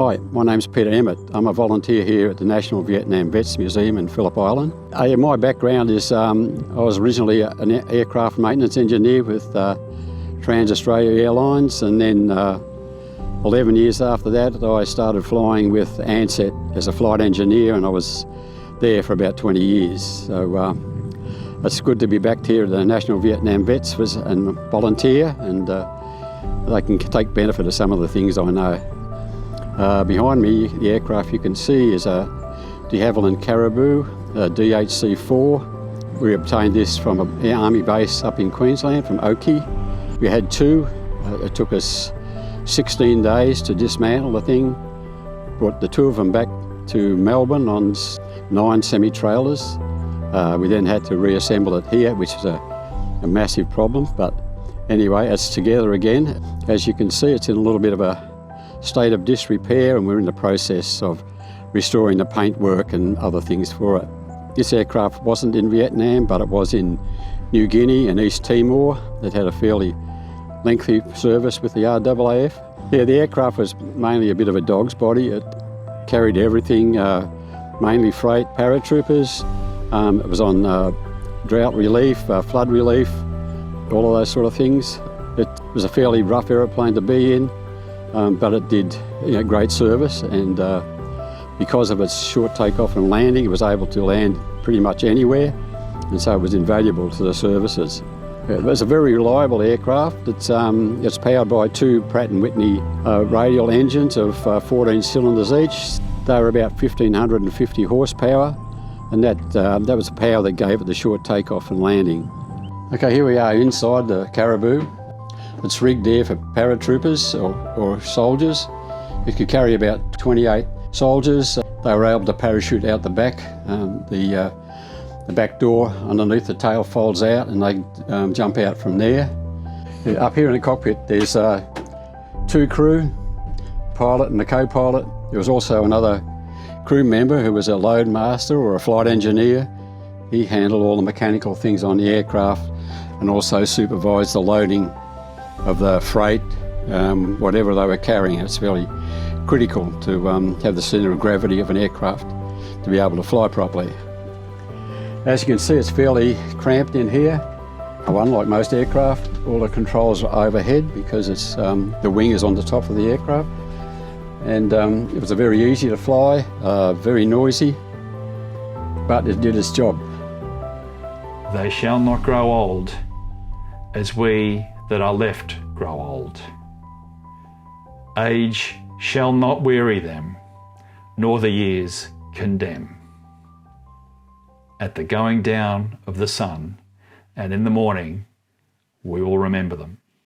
Hi, my name's Peter Emmett. I'm a volunteer here at the National Vietnam Vets Museum in Phillip Island. My background is I was originally an aircraft maintenance engineer with Trans-Australia Airlines, and then 11 years after that I started flying with ANZAC as a flight engineer, and I was there for about 20 years. So it's good to be back here at the National Vietnam Vets and volunteer, and they can take benefit of some of the things I know. Behind me, the aircraft you can see is a de Havilland Caribou, a DHC-4. We obtained this from an army base up in Queensland, from Oakey. We had two. It took us 16 days to dismantle the thing. Brought the two of them back to Melbourne on 9 semi-trailers. We then had to reassemble it here, which is a massive problem, but anyway, it's together again. As you can see, it's in a little bit of a state of disrepair, and we're in the process of restoring the paintwork and other things for it. This aircraft wasn't in Vietnam, but it was in New Guinea and East Timor. It had a fairly lengthy service with the RAAF. Yeah, the aircraft was mainly a bit of a dog's body. It carried everything, mainly freight, paratroopers. It was on drought relief, flood relief, all of those sort of things. It was a fairly rough aeroplane to be in. But it did great service, and because of its short takeoff and landing, it was able to land pretty much anywhere, and so it was invaluable to the services. It was a very reliable aircraft. It's powered by two Pratt & Whitney radial engines of 14 cylinders each. They were about 1,550 horsepower, and that was the power that gave it the short takeoff and landing. Okay, here we are inside the Caribou. It's rigged there for paratroopers or soldiers. It could carry about 28 soldiers. They were able to parachute out the back. The back door underneath the tail folds out, and they jump out from there. Up here in the cockpit there's two crew, pilot and a co-pilot. There was also another crew member who was a load master or a flight engineer. He handled all the mechanical things on the aircraft and also supervised the loading of the freight, whatever they were carrying. It's fairly critical to have the centre of gravity of an aircraft to be able to fly properly. As you can see, it's fairly cramped in here. Unlike most aircraft, all the controls are overhead because it's the wing is on the top of the aircraft, and it was very easy to fly, very noisy, but it did its job. They shall not grow old as we that are left grow old. Age shall not weary them, nor the years condemn. At the going down of the sun and in the morning, we will remember them.